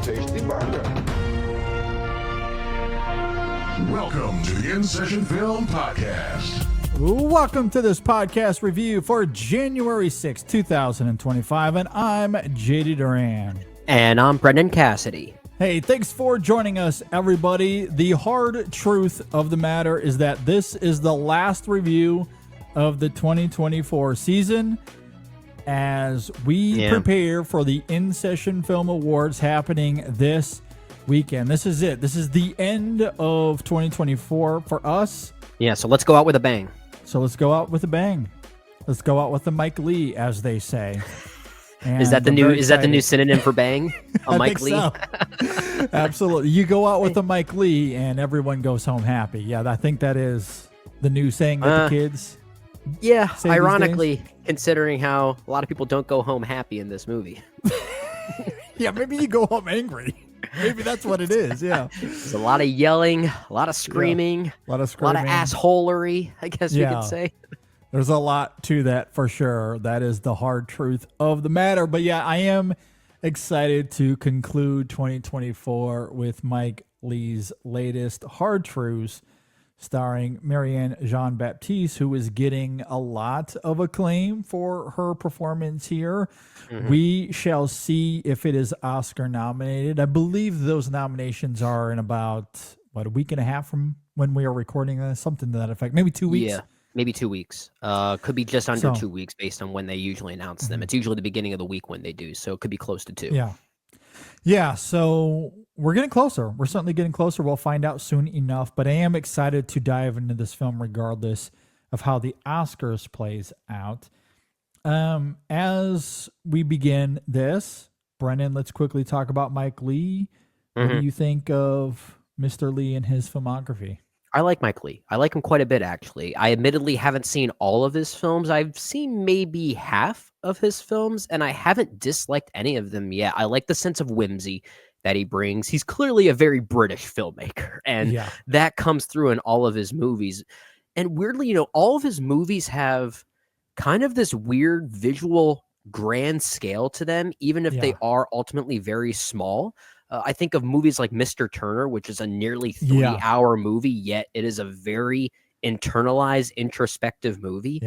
tasty burger. Welcome to the In Session Film Podcast. Welcome to this podcast review for January 6, 2025, and I'm JD Duran. And I'm Brendan Cassidy. Hey, thanks for joining us, everybody. The hard truth of the matter is that this is the last review of the 2024 season as we prepare for the In Session Film Awards happening this weekend. This is it. This is the end of 2024 for us. Yeah, so let's go out with a bang. So let's go out with a bang. Let's go out with the Mike Leigh, as they say. And is that the new synonym for bang? A Mike Leigh? So. Absolutely. You go out with a Mike Leigh and everyone goes home happy. Yeah, I think that is the new saying with the kids. Yeah, ironically, considering how a lot of people don't go home happy in this movie. Yeah, maybe you go home angry. Maybe that's what it is, yeah. There's a lot of yelling, a lot of screaming, a lot of assholery, I guess we could say. There's a lot to that for sure. That is the hard truth of the matter. But yeah, I am excited to conclude 2024 with Mike Leigh's latest Hard Truths, starring Marianne Jean-Baptiste, who is getting a lot of acclaim for her performance here. Mm-hmm. We shall see if it is Oscar nominated. I believe those nominations are in about, a week and a half from when we are recording this, something to that effect. Maybe 2 weeks. Yeah, maybe 2 weeks. Could be just under 2 weeks based on when they usually announce them. It's usually the beginning of the week when they do, so it could be close to 2. Yeah, so we're getting closer. We're certainly getting closer. We'll find out soon enough, but I am excited to dive into this film regardless of how the Oscars plays out. As we begin this, Brennan, let's quickly talk about Mike Leigh. What do you think of Mr. Leigh and his filmography? I like Mike Leigh. I like him quite a bit, actually. I admittedly haven't seen all of his films. I've seen maybe half of his films, and I haven't disliked any of them yet. I like the sense of whimsy that he brings. He's clearly a very British filmmaker, and that comes through in all of his movies. And weirdly, all of his movies have kind of this weird visual grand scale to them, even if they are ultimately very small. I think of movies like Mr. Turner, which is a nearly 3-hour movie, yet it is a very internalized, introspective movie.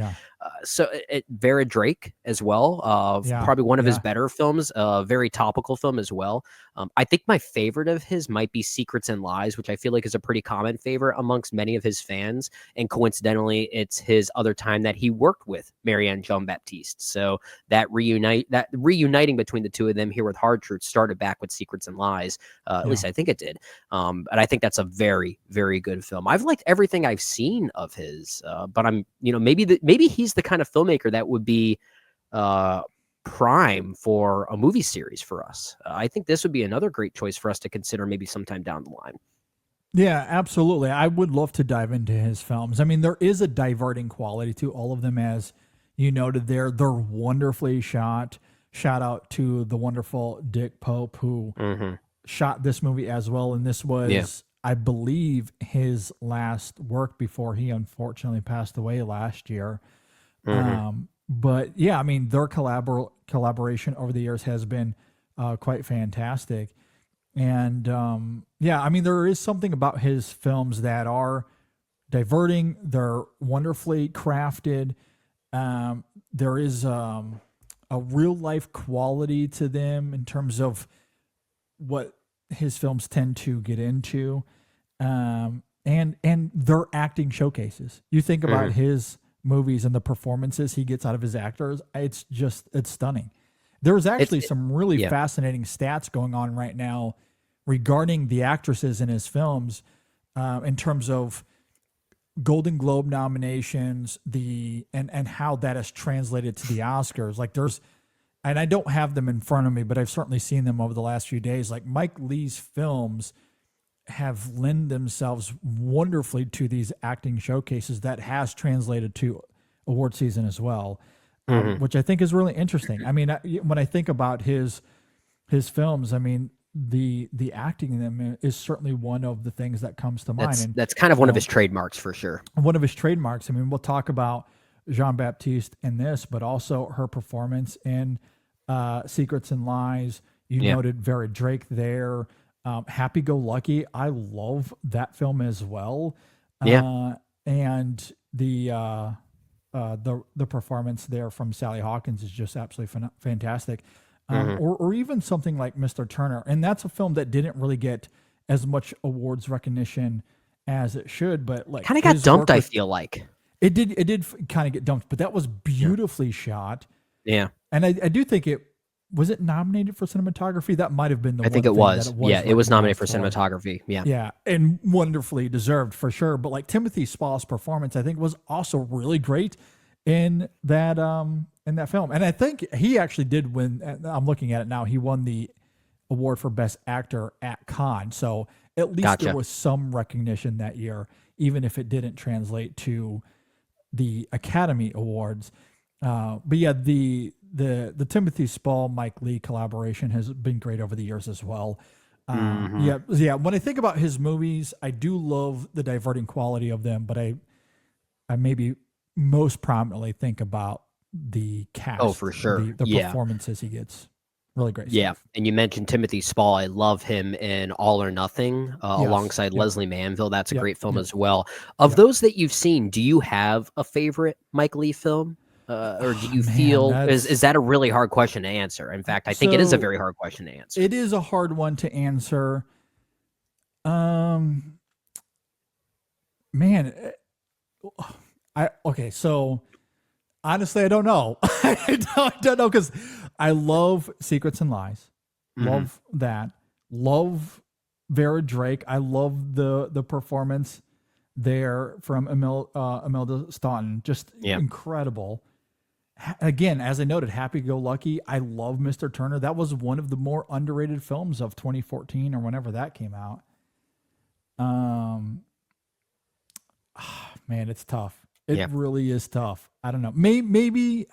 So Vera Drake as well, probably one of his better films, a very topical film as well. I think my favorite of his might be Secrets and Lies, which I feel like is a pretty common favorite amongst many of his fans. And coincidentally, it's his other time that he worked with Marianne Jean-Baptiste. So that reuniting between the two of them here with Hard Truth started back with Secrets and Lies. At least I think it did. And I think that's a very, very good film. I've liked everything I've seen of his, but I'm, maybe he's the kind of filmmaker that would be prime for a movie series for us. I think this would be another great choice for us to consider maybe sometime down the line. Yeah, absolutely. I would love to dive into his films. I mean, there is a diverting quality to all of them, as you noted there. They're wonderfully shot. Shout out to the wonderful Dick Pope, who shot this movie as well. And this was, I believe, his last work before he unfortunately passed away last year. But yeah, I mean, their collaboration over the years has been quite fantastic. And I mean, there is something about his films that are diverting. They're wonderfully crafted. There is a real life quality to them in terms of what his films tend to get into. And they're acting showcases. You think about his movies and the performances he gets out of his actors, it's stunning. There's actually some really fascinating stats going on right now regarding the actresses in his films, in terms of Golden Globe nominations, and how that is translated to the Oscars. Like and I don't have them in front of me, but I've certainly seen them over the last few days. Like Mike Leigh's films have lent themselves wonderfully to these acting showcases that has translated to award season as well, which I think is really interesting. I mean, when I think about his films, I mean, the acting in them is certainly one of the things that comes to mind. That's kind of one of his trademarks for sure. One of his trademarks. I mean, we'll talk about Jean-Baptiste in this, but also her performance in Secrets and Lies. You Yeah. noted Vera Drake there. Happy Go Lucky. I love that film as well. Yeah. And the performance there from Sally Hawkins is just absolutely fantastic. Mhm. Or even something like Mr. Turner, and that's a film that didn't really get as much awards recognition as it should, but like Kind of got his dumped, work I with feel like. it did kind of get dumped, but that was Yeah. beautifully shot, Yeah. and I do think it was it nominated for cinematography. That might have been the I think one it thing that was. it Yeah, was it was nominated recognized for for. cinematography. Yeah. Yeah, and wonderfully deserved for sure. But like Timothy Spall's performance, I think was also really great in that film. And I think he actually did win. I'm looking at it now. He won the award for Best Actor at Cannes. So at least there Gotcha. was some recognition that year, even if it didn't translate to the Academy Awards. But yeah, the Timothy Spall Mike Leigh collaboration has been great over the years as well. Mhm. Yeah. When I think about his movies, I do love the diverting quality of them, but I maybe most prominently think about the Oh, cast, for sure. the Yeah. performances he gets. Really great Yeah, stuff. and you mentioned Timothy Spall. I love him in All or Nothing, Yes. alongside Yep. Leslie Manville. That's a Yep. great film Yep. as well. Of Yep. those that you've seen, do you have a favorite Mike Leigh film? Or do Oh you man, feel is that's that a really hard question to answer? In fact, I think it is a so very hard question to answer. it is a hard one to answer. Um man, I okay, so honestly I don't know. I don't know cuz I love Secrets and Lies. Mhm. Love that. Love Vera Drake. I love the performance there from Imelda Staunton. Just Yeah. incredible. Again, as I noted, Happy Go Lucky. I love Mr. Turner. That was one of the more underrated films of 2014 or whenever that came out. Um, man, it's tough. It Yeah. really is tough. I don't know. Maybe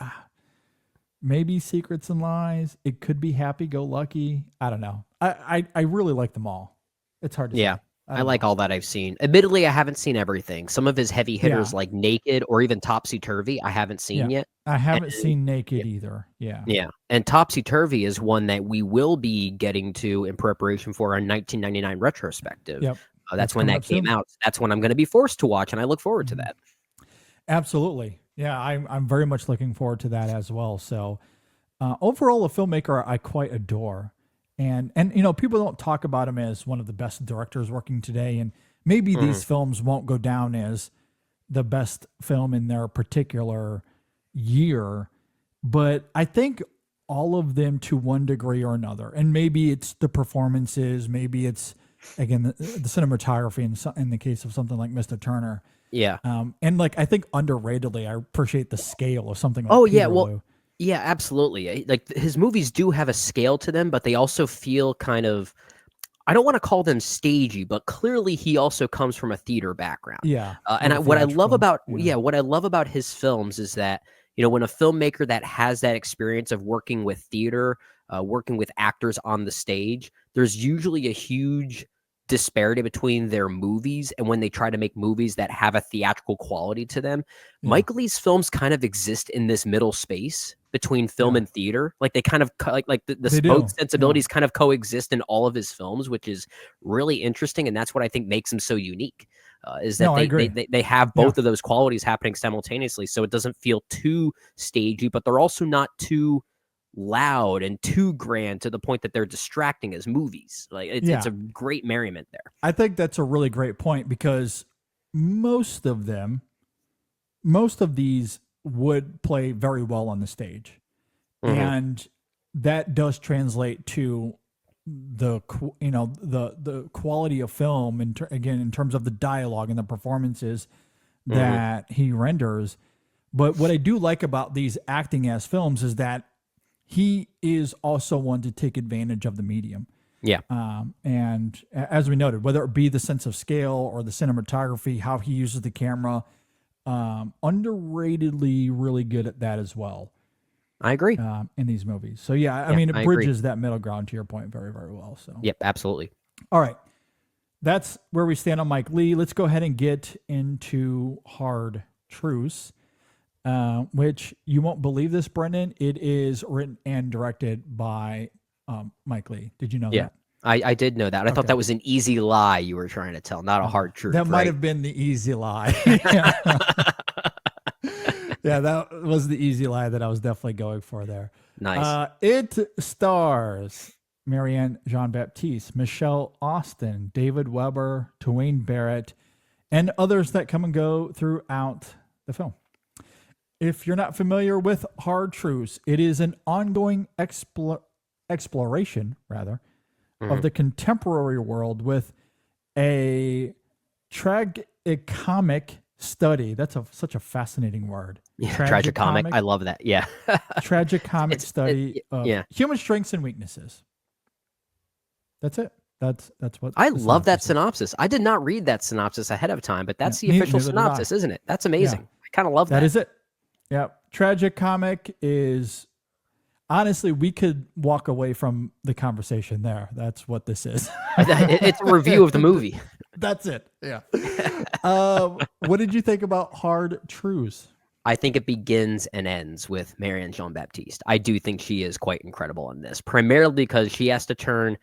Secrets and Lies. It could be Happy Go Lucky. I don't know. I really like them all. It's hard to Yeah. say. I I don't like know. all that I've seen. Admittedly, I haven't seen everything. Some of his heavy hitters Yeah, like Naked or even Topsy Turvy, I haven't yeah. seen yet. I haven't And seen yeah. Naked either. Yeah. Yeah, and Topsy Turvy is one that we will be getting to in preparation for our 1999 retrospective. Yep. That's That's when coming that up came soon. out. That's when I'm going to be forced to watch, and I look forward to Mhm. that. Absolutely. Yeah, I'm very much looking forward to that as well. So overall, a filmmaker I quite adore, and people don't talk about him as one of the best directors working today, and maybe Mhm. these films won't go down as the best film in their particular year, but I think all of them to one degree or another, and maybe it's the performances, maybe it's again the cinematography in the case of something like Mr. Turner. Yeah. And like I think underratedly, I appreciate the scale of something like Oh yeah. Well, Peterloo. yeah, absolutely. Like his movies do have a scale to them, but they also feel kind of. I don't want to call them stagey, but clearly he also comes from a theater background. Yeah, And very what I love theatrical. about Yeah, what I love about his films is that when a filmmaker that has that experience of working with theater, working with actors on the stage, there's usually a huge disparity between their movies and when they try to make movies that have a theatrical quality to them. yeah, Mike Leigh's films kind of exist in this middle space between film yeah. and theater. Like they kind of like They both do. Yeah, sensibilities kind of coexist in all of his films, which is really interesting, and that's what I think makes him so unique. Is that no, I agree. they have Yeah, both of those qualities happening simultaneously, so it doesn't feel too stagey, but they're also not too loud and too grand to the point that they're distracting as movies. Like it's yeah. a great merriment there. I think that's a really great point because most of them, most of these would play very well on the stage, Hmm. and that does translate to the quality of film and again in terms of the dialogue and the performances Hmm. that he renders. But what I do like about these acting as films is that he is also one to take advantage of the medium. Yeah. And as we noted, whether it be the sense of scale or the cinematography, how he uses the camera, underratedly really good at that as well I agree. in these movies. So yeah, I Yeah, mean, it I agree. bridges that middle ground to your point very, very well. So Yep, absolutely. all right, that's where we stand on Mike Leigh. Let's go ahead and get into Hard Truths, which you won't believe this, Brendan. It is written and directed by Mike Leigh. Did you know Yeah. that? I did know that. I thought Okay. that was an easy lie you were trying to tell, not a hard truth. That might right? have been the easy lie. Yeah, that was the easy lie that I was definitely going for there. Nice. It stars Marianne Jean-Baptiste, Michelle Austin, David Weber, Twain Barrett, and others that come and go throughout the film. If you're not familiar with Hard Truths, it is an ongoing exploration, rather, of the contemporary world with a tragicomic study. That's such a fascinating word. Yeah, tragicomic. I love that. Yeah. Tragicomic study of yeah. human strengths and weaknesses. That's it. That's what I the love that is. synopsis. I did not read that synopsis ahead of time, but that's Yeah, the official neither did I. synopsis, isn't it? That's amazing. Yeah. I kind of love that. That is it. Yeah. Tragicomic is honestly, we could walk away from the conversation there. That's what this is. It's a review of the movie. That's it. Yeah. What did you think about Hard Truths? I think it begins and ends with Marianne Jean-Baptiste. I do think she is quite incredible in this, primarily because she has to turn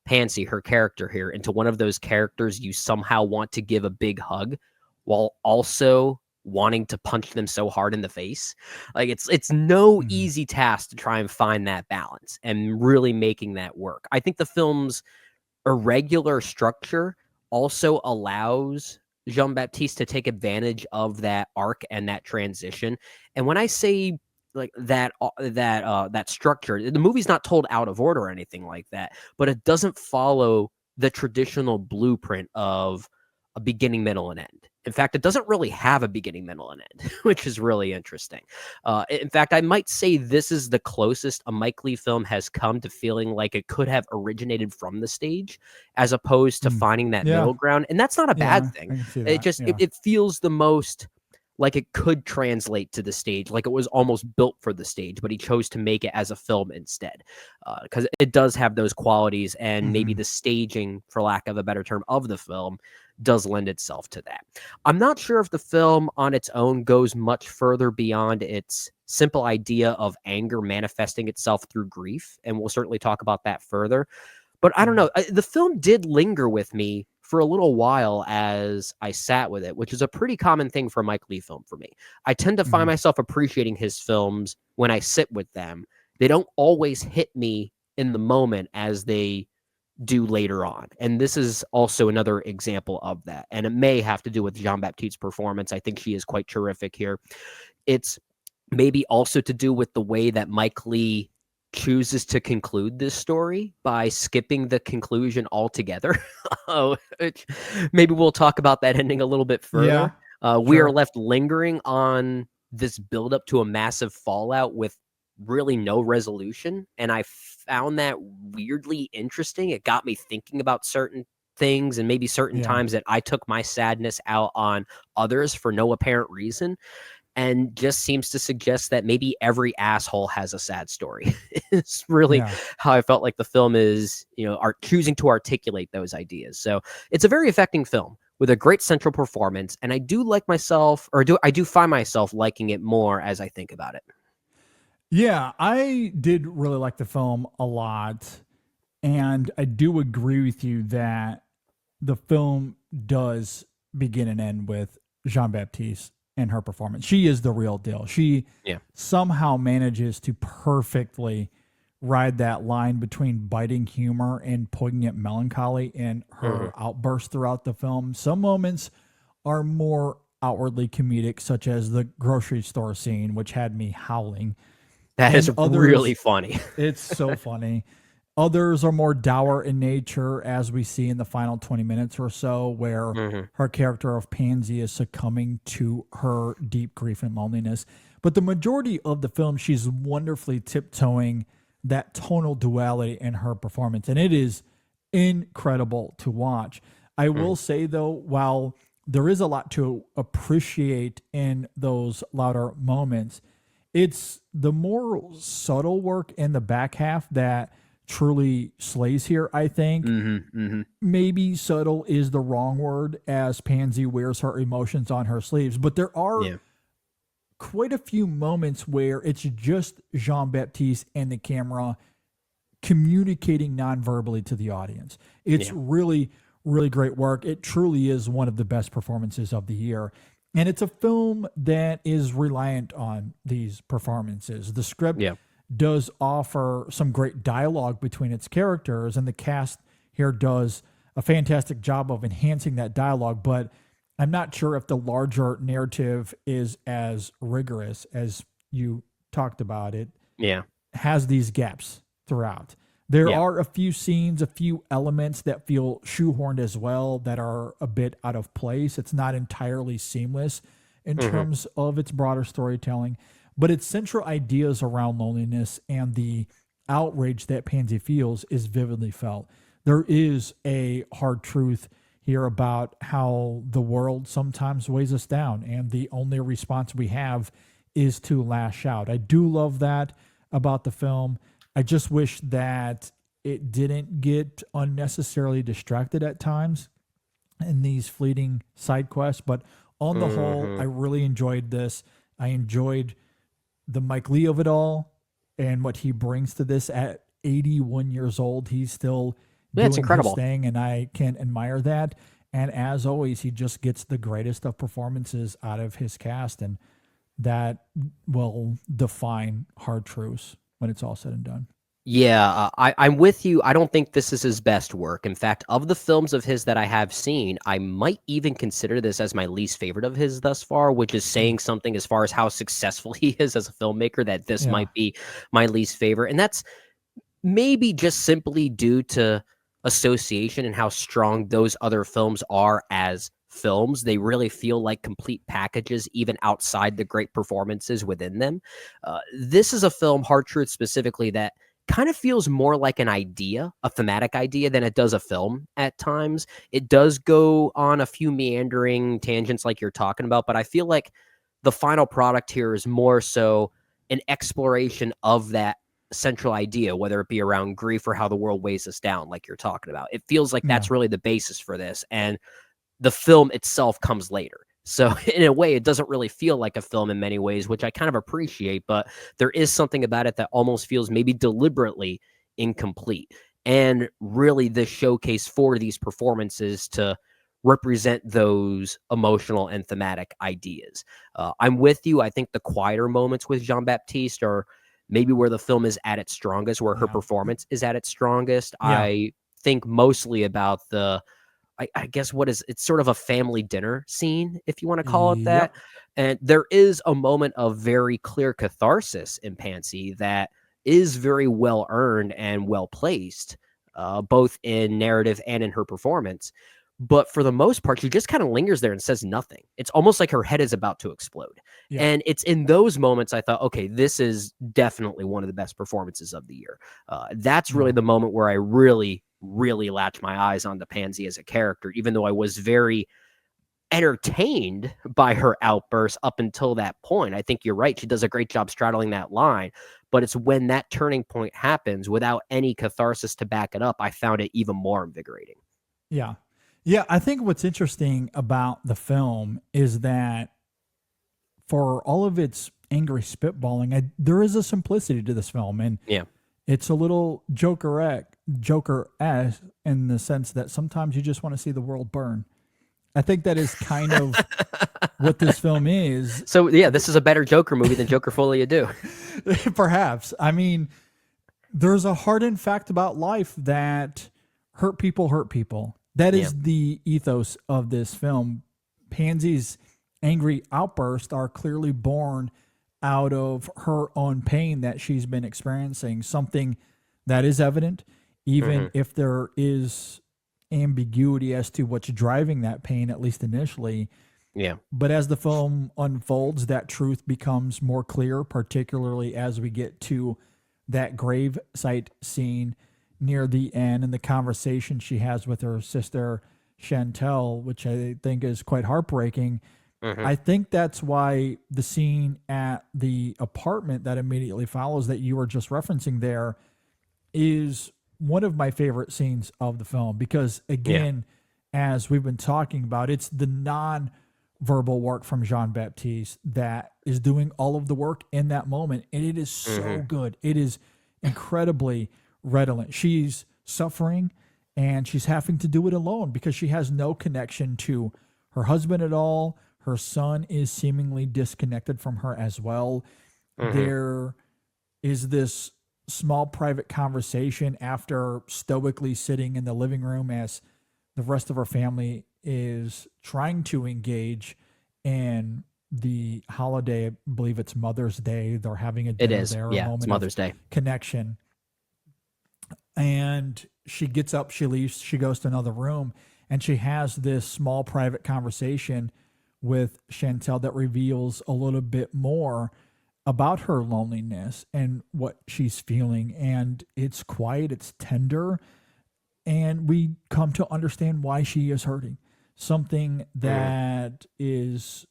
Pansy, her character here, into one of those characters you somehow want to give a big hug while also wanting to punch them so hard in the face. Like it's no easy task to try and find that balance and really making that work. I think the film's irregular structure also allows Jean-Baptiste to take advantage of that arc and that transition. And when I say like that structure, the movie's not told out of order or anything like that, but it doesn't follow the traditional blueprint of a beginning, middle, and end. In fact, it doesn't really have a beginning, middle, and end, which is really interesting. In fact, I might say this is the closest a Mike Leigh film has come to feeling like it could have originated from the stage, as opposed to finding that middle ground. And that's not a bad thing. It feels the most like it could translate to the stage, like it was almost built for the stage, but he chose to make it as a film instead, because it does have those qualities, and maybe the staging, for lack of a better term, of the film does lend itself to that. I'm not sure if the film on its own goes much further beyond its simple idea of anger manifesting itself through grief, and we'll certainly talk about that further. But I don't know. The film did linger with me for a little while as I sat with it, which is a pretty common thing for a Mike Leigh film for me. I tend to find myself appreciating his films when I sit with them. They don't always hit me in the moment as they do later on. And this is also another example of that. And it may have to do with Jean-Baptiste's performance. I think she is quite terrific here. It's maybe also to do with the way that Mike Leigh chooses to conclude this story by skipping the conclusion altogether. Which maybe we'll talk about that ending a little bit further. We are left lingering on this buildup to a massive fallout with really no resolution. And I found that weirdly interesting. It got me thinking about certain things and maybe certain times that I took my sadness out on others for no apparent reason. And just seems to suggest that maybe every asshole has a sad story. It's really how I felt like the film is, choosing to articulate those ideas. So it's a very affecting film with a great central performance. And I do find myself liking it more as I think about it. Yeah, I did really like the film a lot. And I do agree with you that the film does begin and end with Jean-Baptiste and her performance. She is the real deal. She somehow manages to perfectly ride that line between biting humor and poignant melancholy in her outbursts throughout the film. Some moments are more outwardly comedic, such as the grocery store scene, which had me howling. That is really funny. It's so funny. Others are more dour in nature, as we see in the final 20 minutes or so, where her character of Pansy is succumbing to her deep grief and loneliness. But the majority of the film, she's wonderfully tiptoeing that tonal duality in her performance, and it is incredible to watch. I will say, though, while there is a lot to appreciate in those louder moments, it's the more subtle work in the back half that truly slays here, I think. Maybe subtle is the wrong word, as Pansy wears her emotions on her sleeves, but there are quite a few moments where it's just Jean-Baptiste and the camera communicating non-verbally to the audience. It's really, really great work. It truly is one of the best performances of the year. And it's a film that is reliant on these performances. The script does offer some great dialogue between its characters, and the cast here does a fantastic job of enhancing that dialogue, but I'm not sure if the larger narrative is as rigorous as you talked about. It has these gaps throughout. There are a few scenes, a few elements that feel shoehorned as well that are a bit out of place. It's not entirely seamless in terms of its broader storytelling, but its central ideas around loneliness and the outrage that Pansy feels is vividly felt. There is a hard truth here about how the world sometimes weighs us down, and the only response we have is to lash out. I do love that about the film. I just wish that it didn't get unnecessarily distracted at times in these fleeting side quests, but on the whole, I really enjoyed this. I enjoyed the Mike Leigh of it all and what he brings to this at 81 years old. He's still doing his thing, and I can admire that. And as always, he just gets the greatest of performances out of his cast, and that will define hard truths when it's all said and done. Yeah, I'm with you. I don't think this is his best work. In fact, of the films of his that I have seen, I might even consider this as my least favorite of his thus far, which is saying something as far as how successful he is as a filmmaker, that this might be my least favorite. And that's maybe just simply due to association and how strong those other films are as films. They really feel like complete packages, even outside the great performances within them. This is a film, Hard Truth specifically, that kind of feels more like an idea, a thematic idea, than it does a film at times. It does go on a few meandering tangents like you're talking about, but I feel like the final product here is more so an exploration of that central idea, whether it be around grief or how the world weighs us down, like you're talking about. It feels like that's really the basis for this, and the film itself comes later. So in a way, it doesn't really feel like a film in many ways, which I kind of appreciate, but there is something about it that almost feels maybe deliberately incomplete. And really the showcase for these performances to represent those emotional and thematic ideas. I'm with you. I think the quieter moments with Jean-Baptiste are maybe where the film is at its strongest, where her performance is at its strongest. I think mostly about I guess it's sort of a family dinner scene, if you want to call it that. And there is a moment of very clear catharsis in Pansy that is very well earned and well placed, both in narrative and in her performance. But for the most part, she just kind of lingers there and says nothing. It's almost like her head is about to explode. And it's in those moments I thought, okay, this is definitely one of the best performances of the year. That's really the moment where I really latched my eyes onto Pansy as a character, even though I was very entertained by her outbursts up until that point. I think you're right. She does a great job straddling that line, but it's when that turning point happens without any catharsis to back it up, I found it even more invigorating. Yeah, I think what's interesting about the film is that for all of its angry spitballing, there is a simplicity to this film, and it's a little Joker-esque in the sense that sometimes you just want to see the world burn. I think that is kind of what this film is. So yeah, this is a better Joker movie than Joker Folie à Deux. Perhaps. I mean, there's a hardened fact about life that hurt people hurt people. That is the ethos of this film. Pansy's angry outbursts are clearly born out of her own pain that she's been experiencing, something that is evident, even if there is ambiguity as to what's driving that pain, at least initially. But as the film unfolds, that truth becomes more clear, particularly as we get to that gravesite scene near the end and the conversation she has with her sister Chantel, which I think is quite heartbreaking. I think that's why the scene at the apartment that immediately follows that you were just referencing there is one of my favorite scenes of the film, because again, as we've been talking about, it's the non-verbal work from Jean-Baptiste that is doing all of the work in that moment. And it is so good. It is incredibly redolent. She's suffering, and she's having to do it alone because she has no connection to her husband at all. Her son is seemingly disconnected from her as well. There is this small private conversation after stoically sitting in the living room as the rest of her family is trying to engage in the holiday. I believe it's Mother's Day. They're having a dinner there. Yeah, a moment it's Mother's of Day. connection. And she gets up, she leaves, she goes to another room, and she has this small private conversation with Chantel that reveals a little bit more about her loneliness and what she's feeling. And it's quiet, it's tender, and we come to understand why she is hurting. Something that is,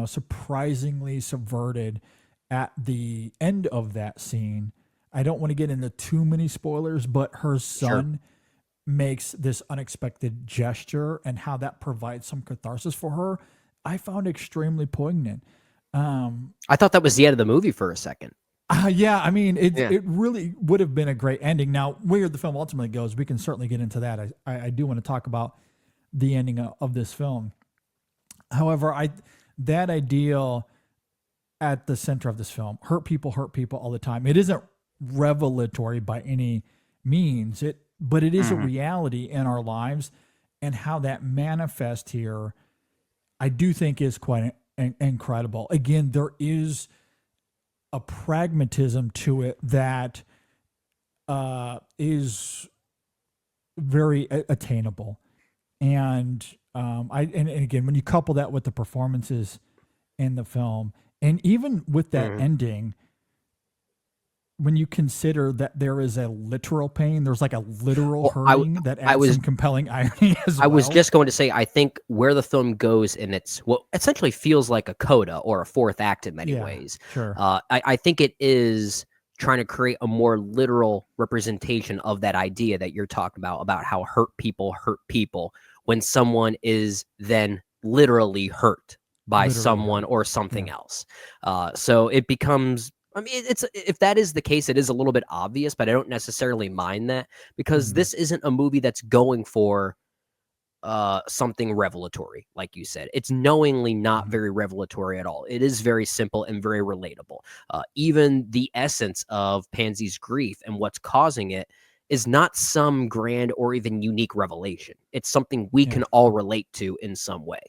surprisingly subverted at the end of that scene. I don't want to get into too many spoilers, but her son makes this unexpected gesture, and how that provides some catharsis for her, I found extremely poignant. I thought that was the end of the movie for a second. Yeah, I mean, it really would have been a great ending. Now, where the film ultimately goes, we can certainly get into that. I do want to talk about the ending of this film. However, that ideal at the center of this film, hurt people all the time. It isn't revelatory by any means, but it is a reality in our lives, and how that manifests here, I do think is quite incredible. Again, there is a pragmatism to it that is very attainable. And and again, when you couple that with the performances in the film, and even with that ending, when you consider that there is a literal pain, there's like a literal hurting that adds some compelling irony as well. I was just going to say, I think where the film goes, and it's what essentially feels like a coda or a fourth act in many ways. Sure. I think it is trying to create a more literal representation of that idea that you're talking about how hurt people when someone is then literally hurt by someone or something else. So it becomes, I mean, if that is the case, it is a little bit obvious, but I don't necessarily mind that, because this isn't a movie that's going for something revelatory, like you said. It's knowingly not very revelatory at all. It is very simple and very relatable. Even the essence of Pansy's grief and what's causing it is not some grand or even unique revelation. It's something we can all relate to in some way.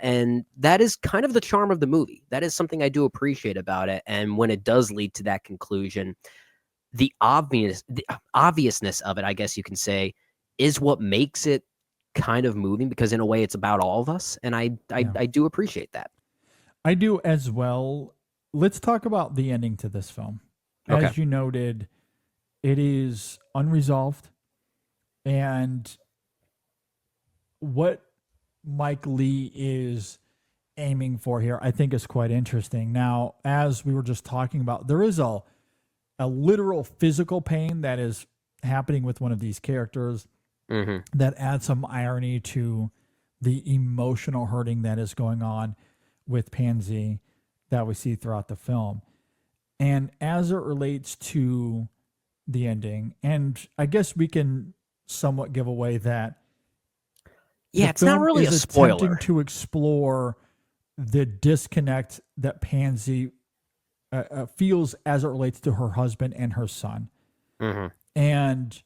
And that is kind of the charm of the movie. That is something I do appreciate about it. And when it does lead to that conclusion, the obviousness of it, I guess you can say, is what makes it kind of moving, because in a way it's about all of us. And I do appreciate that. I do as well. Let's talk about the ending to this film. As you noted, it is unresolved, and what Mike Leigh is aiming for here, I think, is quite interesting. Now, as we were just talking about, there is a literal physical pain that is happening with one of these characters that adds some irony to the emotional hurting that is going on with Pansy that we see throughout the film. And as it relates to the ending, and I guess we can somewhat give away that it's not really a spoiler. Attempting to explore the disconnect that Pansy feels as it relates to her husband and her son. And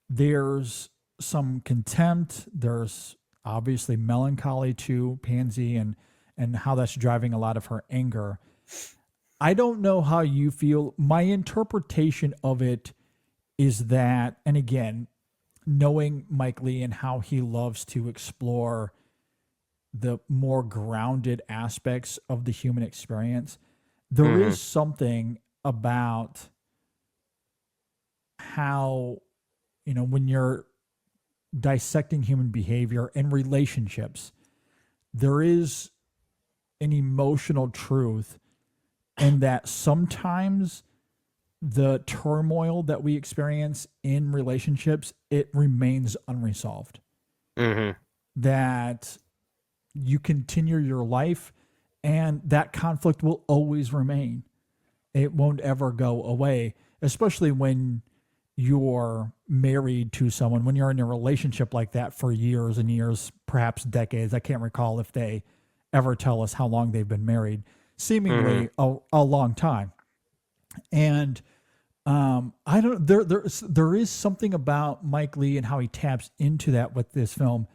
there's some contempt. There's obviously melancholy to Pansy, and how that's driving a lot of her anger. I don't know how you feel. My interpretation of it is that, and again, knowing Mike Leigh and how he loves to explore the more grounded aspects of the human experience, there is something about how, when you're dissecting human behavior and relationships, there is an emotional truth, and that sometimes the turmoil that we experience in relationships, it remains unresolved. That you continue your life, and that conflict will always remain. It won't ever go away, especially when you're married to someone, when you're in a relationship like that for years and years, perhaps decades. I can't recall if they ever tell us how long they've been married, seemingly a long time. And I don't, there is something about Mike Leigh and how he taps into that with this film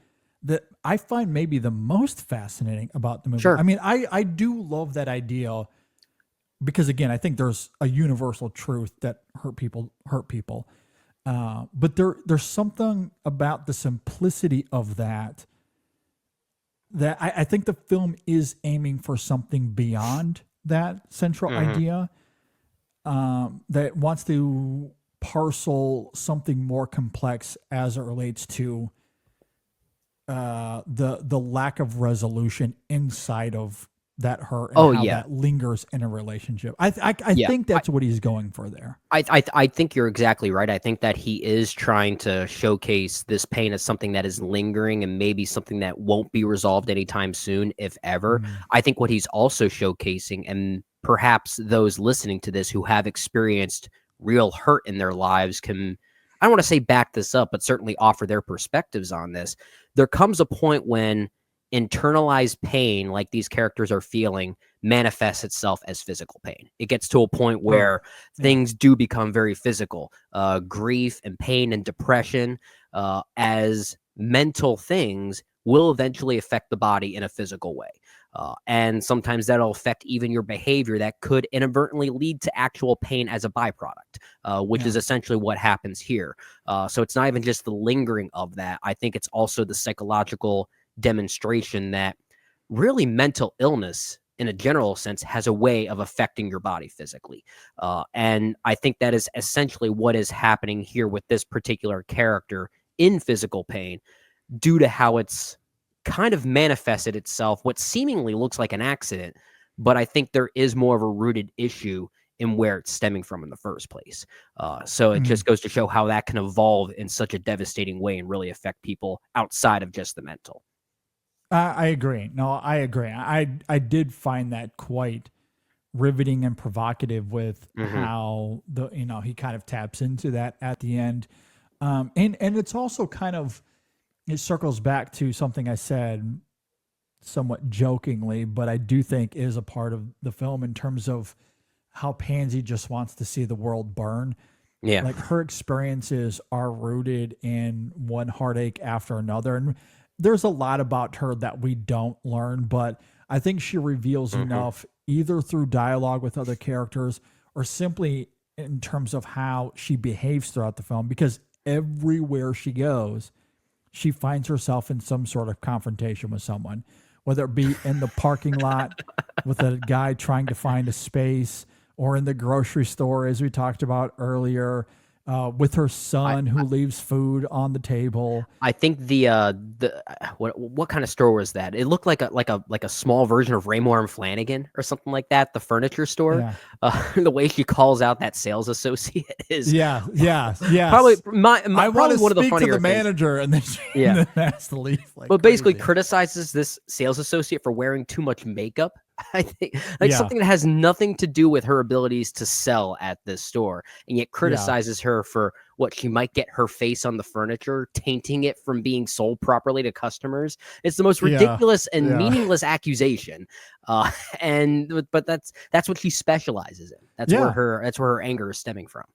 that I find maybe the most fascinating about the movie. Sure. I mean, I do love that idea because, again, I think there's a universal truth that hurt people. But there's something about the simplicity of that I think the film is aiming for something beyond that central idea, that wants to parcel something more complex as it relates to the lack of resolution inside of that hurt and how that lingers in a relationship. I think that's what he's going for there. I think you're exactly right. I think that he is trying to showcase this pain as something that is lingering and maybe something that won't be resolved anytime soon, if ever. I think what he's also showcasing, and perhaps those listening to this who have experienced real hurt in their lives can, I don't want to say back this up, but certainly offer their perspectives on this. There comes a point when internalized pain, like these characters are feeling, manifests itself as physical pain. It gets to a point where things do become very physical. Grief and pain and depression as mental things will eventually affect the body in a physical way. And sometimes that'll affect even your behavior that could inadvertently lead to actual pain as a byproduct, which is essentially what happens here. So it's not even just the lingering of that. I think it's also the psychological demonstration that really mental illness in a general sense has a way of affecting your body physically. And I think that is essentially what is happening here with this particular character in physical pain due to how it's kind of manifested itself, what seemingly looks like an accident, but I think there is more of a rooted issue in where it's stemming from in the first place. So it just goes to show how that can evolve in such a devastating way and really affect people outside of just the mental. I agree. No, I agree. I did find that quite riveting and provocative with how he kind of taps into that at the end. And it's also kind of, it circles back to something I said somewhat jokingly, but I do think is a part of the film in terms of how Pansy just wants to see the world burn. Yeah. Like her experiences are rooted in one heartache after another. And there's a lot about her that we don't learn, but I think she reveals enough either through dialogue with other characters or simply in terms of how she behaves throughout the film, because everywhere she goes, she finds herself in some sort of confrontation with someone, whether it be in the parking lot with a guy trying to find a space, or in the grocery store, as we talked about earlier, with her son who leaves food on the table. I think the what kind of store was that? It looked like a small version of Raymore and Flanagan or something like that. The furniture store. The way she calls out that sales associate is probably probably one of the funnier to the manager things. and then has to leave. But basically criticizes this sales associate for wearing too much makeup. I think something that has nothing to do with her abilities to sell at this store, and yet criticizes her for what she might get her face on the furniture, tainting it from being sold properly to customers. It's the most ridiculous and meaningless accusation. But that's what she specializes in. That's where her anger is stemming from.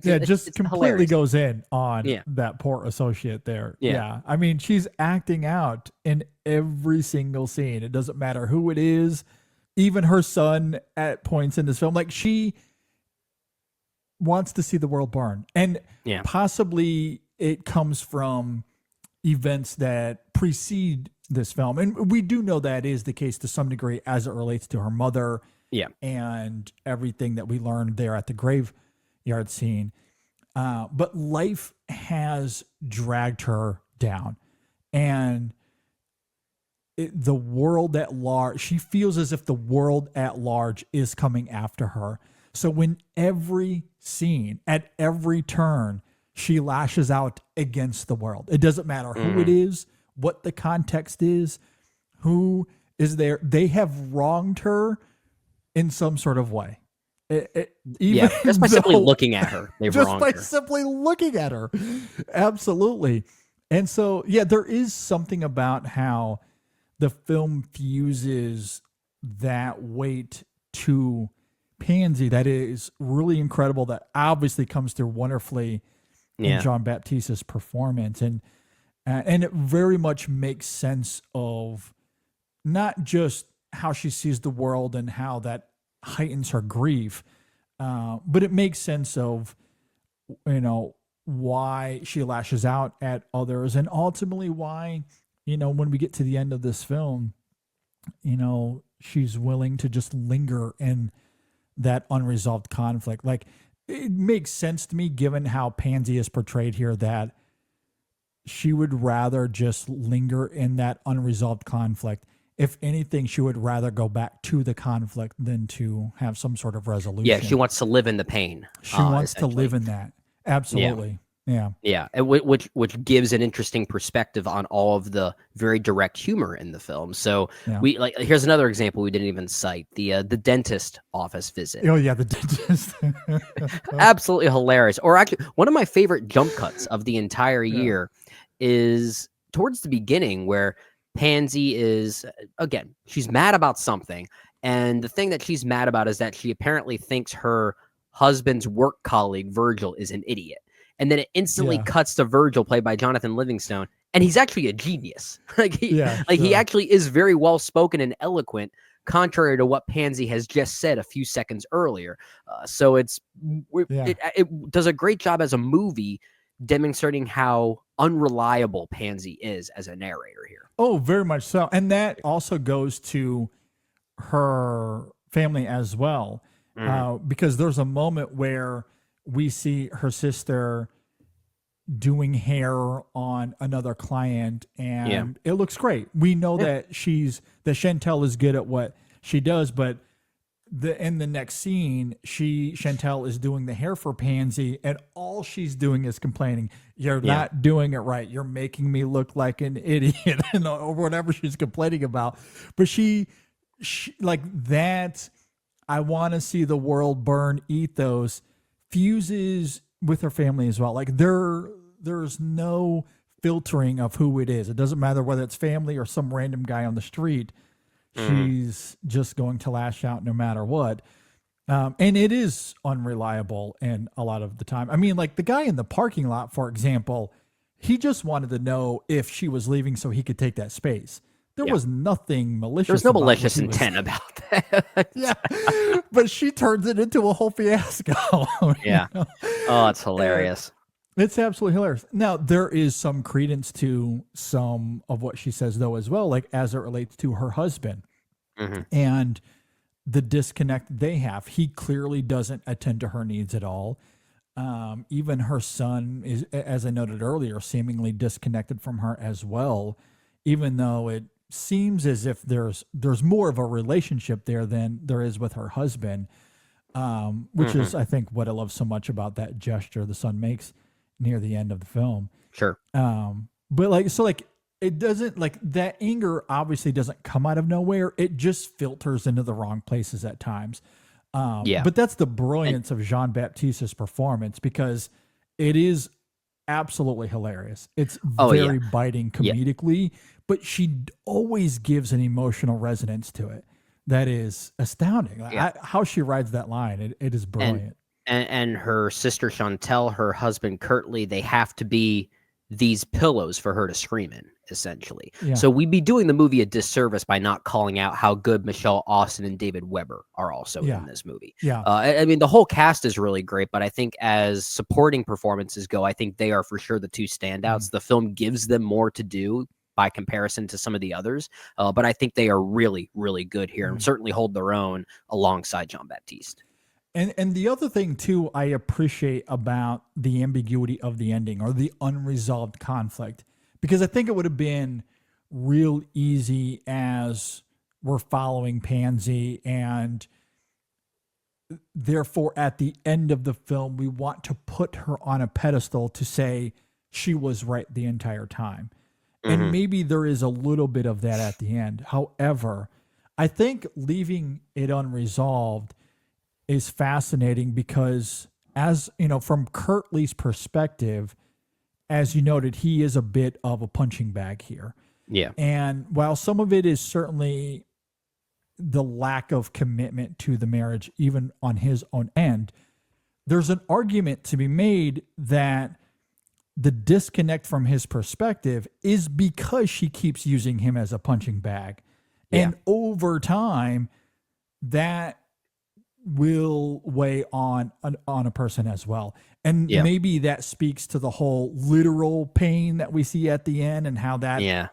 Just completely hilarious. Goes in on that poor associate there. I mean, she's acting out in every single scene. It doesn't matter who it is. Even her son at points in this film, like she wants to see the world burn. And possibly it comes from events that precede this film. And we do know that is the case to some degree as it relates to her mother and everything that we learned there at the graveyard scene. But life has dragged her down. And the world at large, she feels as if the world at large is coming after her. So when every scene, at every turn, she lashes out against the world. It doesn't matter who it is, what the context is, who is there. They have wronged her in some sort of way. Even just by simply though- looking at her, they've just wronged by her. simply looking at her. Absolutely. And so, yeah, there is something about how the film fuses that weight to Pansy that is really incredible, that obviously comes through wonderfully in Yeah. Jean-Baptiste's performance. And it very much makes sense of not just how she sees the world and how that heightens her grief, but it makes sense of, why she lashes out at others, and ultimately why, when we get to the end of this film, she's willing to just linger in that unresolved conflict. Like, it makes sense to me, given how Pansy is portrayed here, that she would rather just linger in that unresolved conflict. If anything, she would rather go back to the conflict than to have some sort of resolution. Yeah, she wants to live in the pain. She wants to live in that. Absolutely. Yeah. Yeah, and which gives an interesting perspective on all of the very direct humor in the film. So Yeah. here's another example we didn't even cite, the dentist office visit. Oh yeah, the dentist. Absolutely hilarious. Or actually, one of my favorite jump cuts of the entire year is towards the beginning, where Pansy is, again, she's mad about something, and the thing that she's mad about is that she apparently thinks her husband's work colleague Virgil is an idiot. And then it instantly cuts to Virgil, played by Jonathan Livingstone, and he's actually a genius. He actually is very well spoken and eloquent, contrary to what Pansy has just said a few seconds earlier. So it does a great job as a movie demonstrating how unreliable Pansy is as a narrator here. Oh, very much so. And that also goes to her family as well, because there's a moment where we see her sister doing hair on another client, and it looks great. We know that Chantel is good at what she does, but in the next scene, Chantel is doing the hair for Pansy, and all she's doing is complaining. You're not doing it right. You're making me look like an idiot, or whatever she's complaining about. But she like that, I want to see the world burn ethos fuses with her family as well. Like, there's no filtering of who it is. It doesn't matter whether it's family or some random guy on the street. She's just going to lash out no matter what. And it is unreliable in a lot of the time. I mean, like the guy in the parking lot, for example, he just wanted to know if she was leaving so he could take that space. There was nothing malicious. There's no malicious intent about that. Yeah. But she turns it into a whole fiasco. Yeah. Oh, it's hilarious. It's absolutely hilarious. Now, there is some credence to some of what she says, though, as well, like as it relates to her husband and the disconnect they have. He clearly doesn't attend to her needs at all. Even her son is, as I noted earlier, seemingly disconnected from her as well, even though it seems as if there's more of a relationship there than there is with her husband, which is, I think, what I love so much about that gesture the son makes near the end of the film. Sure. But it doesn't, like, that anger obviously doesn't come out of nowhere. It just filters into the wrong places at times. But that's the brilliance of Jean-Baptiste's performance, because it is absolutely hilarious. It's very biting comedically, but she always gives an emotional resonance to it that is astounding. How she rides that line, it is brilliant. And her sister Chantel, her husband Curtly, they have to be these pillows for her to scream in, essentially. Yeah. So we'd be doing the movie a disservice by not calling out how good Michelle Austin and David Weber are also in this movie. Yeah. I mean, the whole cast is really great, but I think as supporting performances go, I think they are for sure the two standouts. The film gives them more to do by comparison to some of the others, but I think they are really, really good here and certainly hold their own alongside Jean-Baptiste. And the other thing, too, I appreciate about the ambiguity of the ending, or the unresolved conflict, because I think it would have been real easy as we're following Pansy, and therefore at the end of the film, we want to put her on a pedestal to say she was right the entire time. And maybe there is a little bit of that at the end. However, I think leaving it unresolved is fascinating because, as you know, from Kurt Leigh's perspective, as you noted, he is a bit of a punching bag here. Yeah. And while some of it is certainly the lack of commitment to the marriage, even on his own end, there's an argument to be made that the disconnect from his perspective is because she keeps using him as a punching bag. Yeah. And over time, that will weigh on a person as well. And Yeah. maybe that speaks to the whole literal pain that we see at the end and how that Yeah.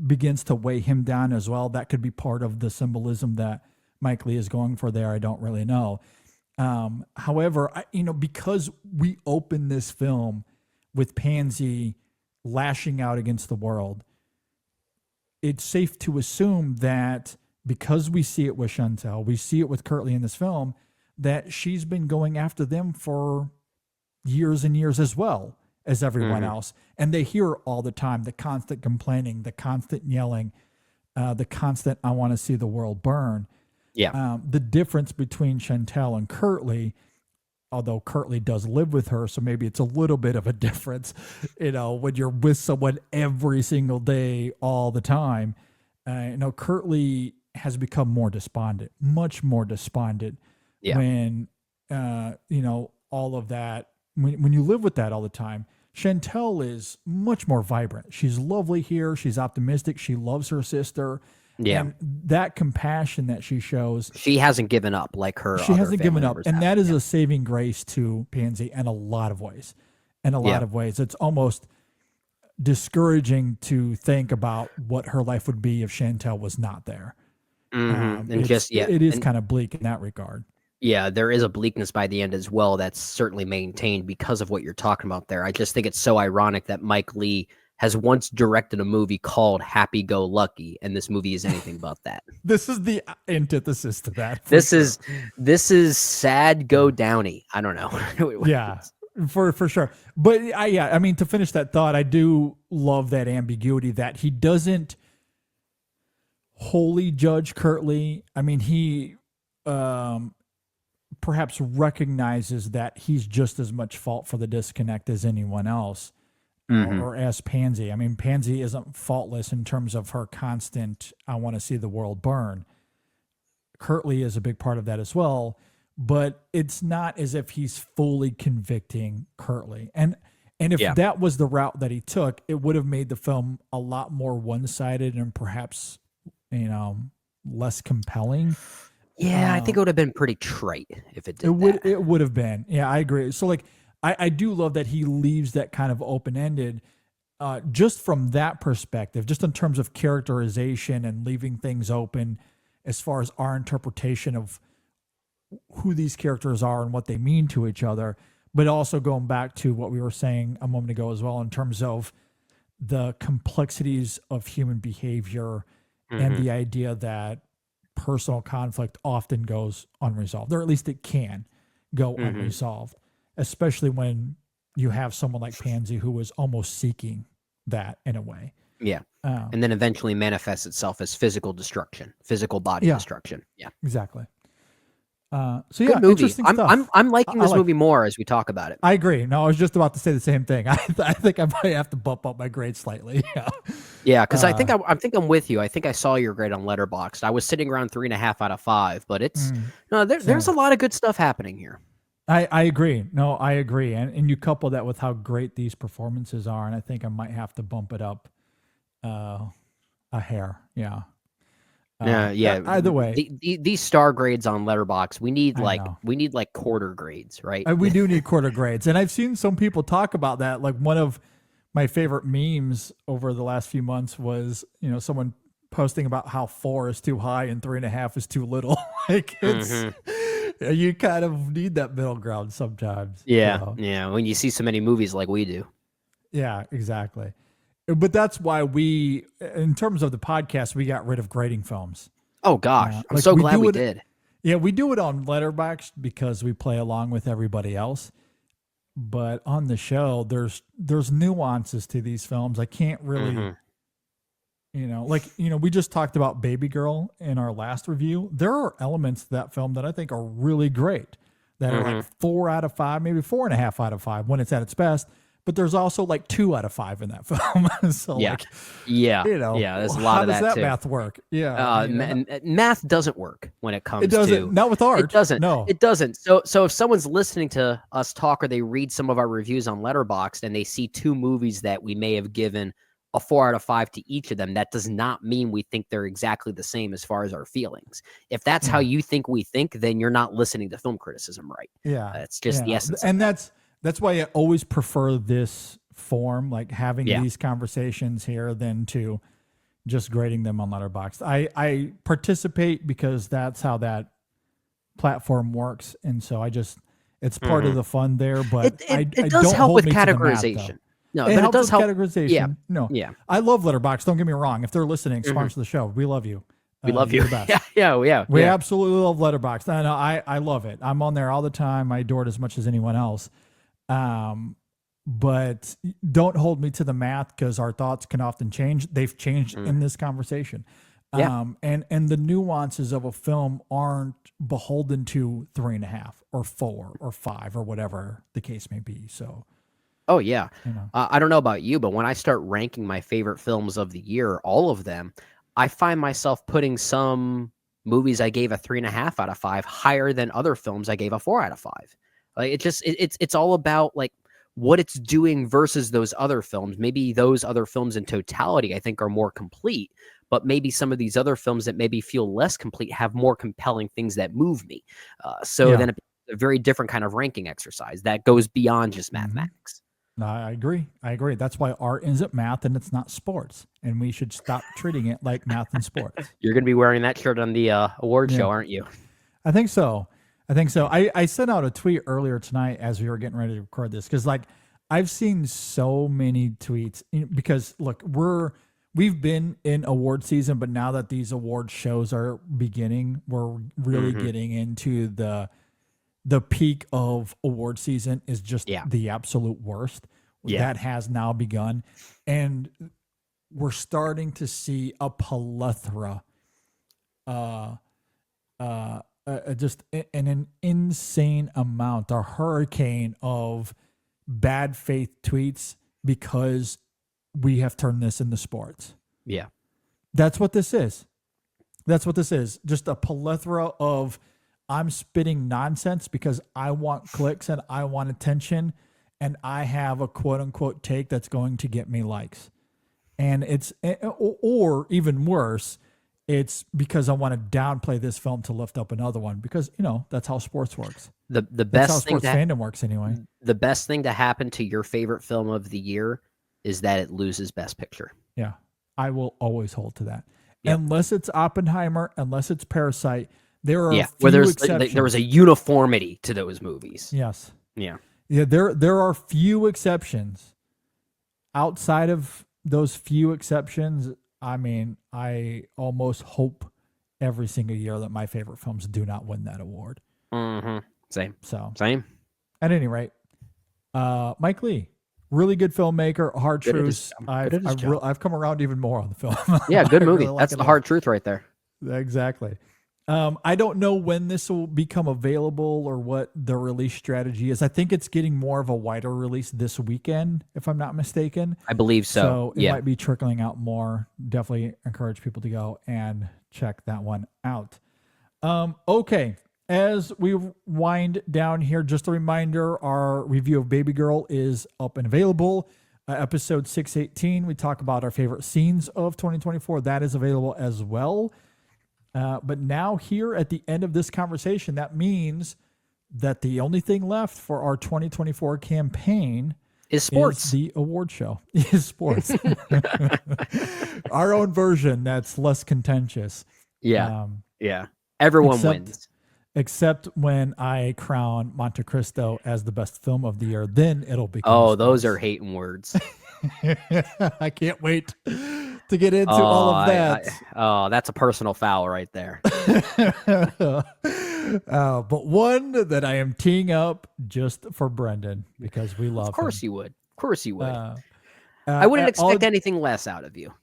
begins to weigh him down as well. That could be part of the symbolism that Mike Leigh is going for there. I don't really know. However, because we open this film with Pansy lashing out against the world, it's safe to assume that because we see it with Chantel, we see it with Kurt Leigh in this film, that she's been going after them for years and years as well as everyone else. And they hear it all the time, the constant complaining, the constant yelling, the constant, I want to see the world burn. Yeah. The difference between Chantel and Kurt Leigh, although Kurt Leigh does live with her, so maybe it's a little bit of a difference, when you're with someone every single day, all the time. Kurt Leigh has become more despondent, much more despondent when, all of that, when you live with that all the time. Chantel is much more vibrant. She's lovely here. She's optimistic. She loves her sister. Yeah. And that compassion that she shows, She hasn't given up like her. she other hasn't given family up. members And have. that is a saving grace to Pansy in a lot of ways. It's almost discouraging to think about what her life would be if Chantel was not there. It is kind of bleak in that regard. Yeah, there is a bleakness by the end as well that's certainly maintained because of what you're talking about there. I just think it's so ironic that Mike Leigh has once directed a movie called Happy Go Lucky, and this movie is anything but that. This is the antithesis to that. This is Sad Go Downy. I don't know. Yeah, for sure. But to finish that thought, I do love that ambiguity that he doesn't wholly judge Kurt Leigh. I mean, he perhaps recognizes that he's just as much fault for the disconnect as anyone else, or as Pansy. I mean, Pansy isn't faultless in terms of her constant, I want to see the world burn. Kurt Leigh is a big part of that as well, but it's not as if he's fully convicting Kurt Leigh. And if that was the route that he took, it would have made the film a lot more one-sided and perhaps, less compelling. Yeah, I think it would have been pretty trite if it did. It would have been. Yeah, I agree. So I do love that he leaves that kind of open-ended, just from that perspective, just in terms of characterization and leaving things open as far as our interpretation of who these characters are and what they mean to each other, but also going back to what we were saying a moment ago as well in terms of the complexities of human behavior and the idea that personal conflict often goes unresolved, or at least it can go unresolved, especially when you have someone like Pansy who was almost seeking that in a way. Yeah. And then eventually manifests itself as physical destruction, physical body destruction. Yeah, exactly. Good movie. Interesting stuff. I'm liking this movie more as we talk about it. I agree. No, I was just about to say the same thing. I think I might have to bump up my grade slightly. Yeah, because I think I'm with you. I think I saw your grade on Letterboxd. I was sitting around 3.5 out of 5, but it's there's a lot of good stuff happening here. I agree. No, I agree. And you couple that with how great these performances are, and I think I might have to bump it up a hair. Yeah. Either way, these star grades on Letterboxd, we need like quarter grades, right? We do need quarter grades, and I've seen some people talk about that. Like one of my favorite memes over the last few months was someone posting about how 4 is too high and 3.5 is too little. Like it's you kind of need that middle ground sometimes. Yeah, yeah. When you see so many movies like we do. Yeah, exactly. But that's why we, in terms of the podcast, we got rid of grading films. Oh gosh, I'm so glad we did. Yeah, we do it on Letterboxd because we play along with everybody else. But on the show, there's nuances to these films. I can't really, we just talked about Baby Girl in our last review. There are elements to that film that I think are really great. that are like 4 out of 5, maybe 4.5 out of 5 when it's at its best. But there's also like 2 out of 5 in that film. So Yeah. like, Yeah. you know, Yeah. There's a lot how of does that that too. math work? Yeah. I mean, Math doesn't work when it comes it doesn't. to Not with art. it doesn't. No. It doesn't. So if someone's listening to us talk or they read some of our reviews on Letterboxd and they see 2 movies that we may have given a 4 out of 5 to each of them, that does not mean we think they're exactly the same as far as our feelings. If that's how you think we think, then you're not listening to film criticism right. Yeah. That's just the essence. And that's why I always prefer this form, like having these conversations here, than to just grading them on Letterboxd. I participate because that's how that platform works, and so it's part of the fun there. But it does don't help hold with me to the math, categorization. though. No, It but it helps does with help. categorization. Yeah. No, Yeah. I love Letterboxd. Don't get me wrong. If they're listening, sponsor the show. We love you. We love you. You're the best. Yeah. We absolutely love Letterboxd. I love it. I'm on there all the time. I adore it as much as anyone else. But don't hold me to the math, because our thoughts can often change. They've changed in this conversation. And the nuances of a film aren't beholden to 3.5 or 4 or 5 or whatever the case may be. So, Oh yeah. you know, I don't know about you, but when I start ranking my favorite films of the year, all of them, I find myself putting some movies I gave a 3.5 out of 5 higher than other films I gave a 4 out of 5. Like it's all about like what it's doing versus those other films. Maybe those other films in totality I think are more complete, but maybe some of these other films that maybe feel less complete have more compelling things that move me. Then it's a very different kind of ranking exercise that goes beyond just mathematics. No, I agree. That's why art isn't math and it's not sports. And we should stop treating it like math and sports. You're going to be wearing that shirt on the award show, aren't you? I think so. I sent out a tweet earlier tonight as we were getting ready to record this, because like I've seen so many tweets, because look, we've been in award season, but now that these award shows are beginning, we're really getting into the peak of award season is just the absolute worst. That has now begun. And we're starting to see a plethora, just an insane amount, a hurricane of bad faith tweets, because we have turned this into sports. Yeah. That's what this is. Just a plethora of, I'm spitting nonsense because I want clicks and I want attention, and I have a quote unquote take that's going to get me likes. And or even worse, it's because I want to downplay this film to lift up another one, because that's how sports works. The That's best how thing sports fandom works anyway. The best thing to happen to your favorite film of the year is that it loses Best Picture. Yeah, I will always hold to that. Yep. Unless it's Oppenheimer, unless it's Parasite, there are where few there exceptions. was a uniformity to those movies. Yes. Yeah. There are few exceptions. Outside of those few exceptions, I mean, I almost hope every single year that my favorite films do not win that award. Same. So Same. At any rate, Mike Leigh, really good filmmaker. Hard Truths. I've come around even more on the film. Yeah, good movie. Really That's the hard truth right there. Exactly. I don't know when this will become available or what the release strategy is. I think it's getting more of a wider release this weekend, if I'm not mistaken. I believe so. So it might be trickling out more. Definitely encourage people to go and check that one out. Okay. As we wind down here, just a reminder, our review of Baby Girl is up and available. Episode 618, we talk about our favorite scenes of 2024. That is available as well. But now here at the end of this conversation, that means that the only thing left for our 2024 campaign is sports. Is the award show. Is sports. Our own version that's less contentious. Yeah. Everyone wins. Except when I crown Monte Cristo as the best film of the year, then it'll become sports. Those are hating words. I can't wait to get into all of that. That's a personal foul right there. But one that I am teeing up just for Brendan, because we love him. Of course you would. I wouldn't expect anything less out of you.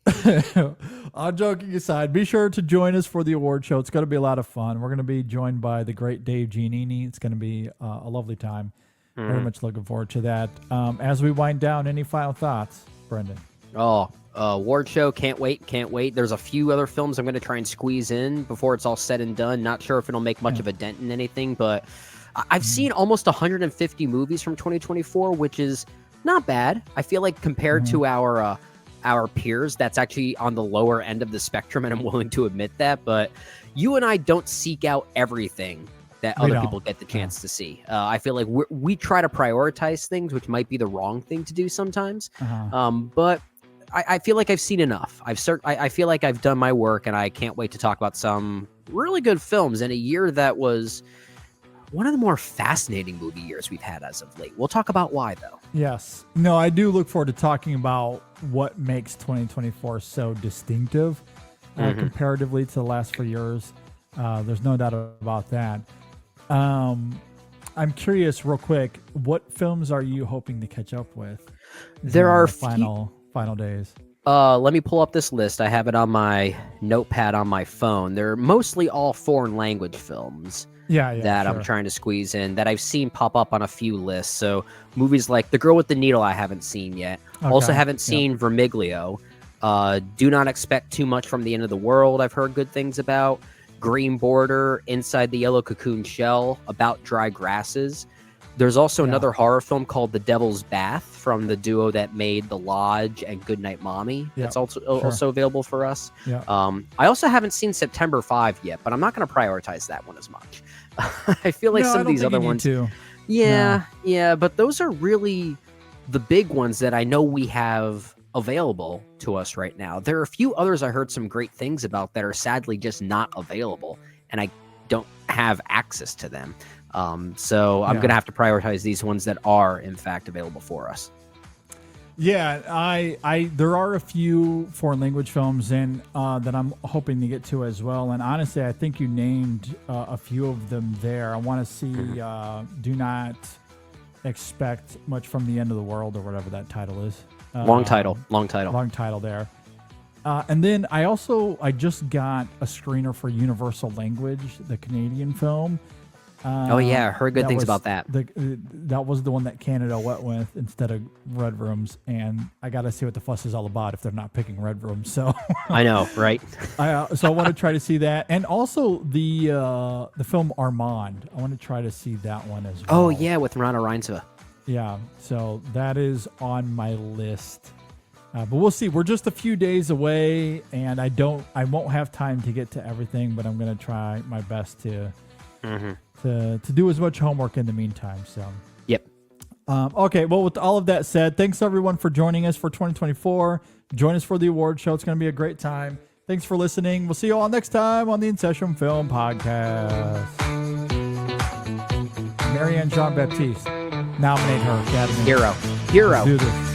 All joking aside, be sure to join us for the award show. It's going to be a lot of fun. We're going to be joined by the great Dave Giannini. It's going to be a lovely time. Very much looking forward to that. As we wind down, any final thoughts, Brendan? Award show, can't wait. There's a few other films I'm going to try and squeeze in before it's all said and done. Not sure if it'll make much of a dent in anything, but I've seen almost 150 movies from 2024, which is not bad. I feel like compared to our peers, that's actually on the lower end of the spectrum, and I'm willing to admit that. But you and I don't seek out everything that other people get the chance to see. I feel like we try to prioritize things, which might be the wrong thing to do sometimes. But I feel like I've seen enough. I feel like I've done my work, and I can't wait to talk about some really good films in a year that was one of the more fascinating movie years we've had as of late. We'll talk about why, though. Yes. No, I do look forward to talking about what makes 2024 so distinctive comparatively to the last 4 years. There's no doubt about that. I'm curious, real quick, what films are you hoping to catch up with? There are final days. Let me pull up this list. I have it on my notepad on my phone. They're mostly all foreign language films. That I'm trying to squeeze in that I've seen pop up on a few lists. So movies like The Girl with the Needle I haven't seen yet. Also haven't seen Vermiglio. Do Not Expect Too Much from the End of the World I've heard good things about. Green Border, Inside the Yellow Cocoon Shell, About Dry Grasses. There's also another horror film called The Devil's Bath from the duo that made The Lodge and Goodnight Mommy. That's also available for us. I also haven't seen September 5 yet, but I'm not going to prioritize that one as much. I feel like some of these other ones. But those are really the big ones that I know we have available to us right now. There are a few others I heard some great things about that are sadly just not available, and I don't have access to them. So I'm going to have to prioritize these ones that are in fact available for us. I there are a few foreign language films in that I'm hoping to get to as well. And honestly, I think you named a few of them there. I want to see Do Not Expect Much from the End of the World, or whatever that title is. Long title there. And then I just got a screener for Universal Language, the Canadian film. I heard good things about that. That was the one that Canada went with instead of Red Rooms, and I got to see what the fuss is all about if they're not picking Red Rooms. So I know, right? So I want to try to see that, and also the film Armand. I want to try to see that one as well. Oh yeah, with Rana Reinsva. Yeah, so that is on my list. But we'll see. We're just a few days away, and I won't have time to get to everything, but I'm going to try my best to do as much homework in the meantime. So yep. Okay, well, with all of that said, thanks everyone for joining us for 2024. Join us for the award show. It's going to be a great time. Thanks for listening. We'll see you all next time on the In Session Film Podcast. Marianne Jean-Baptiste, nominate her Academy. Hero. Do this.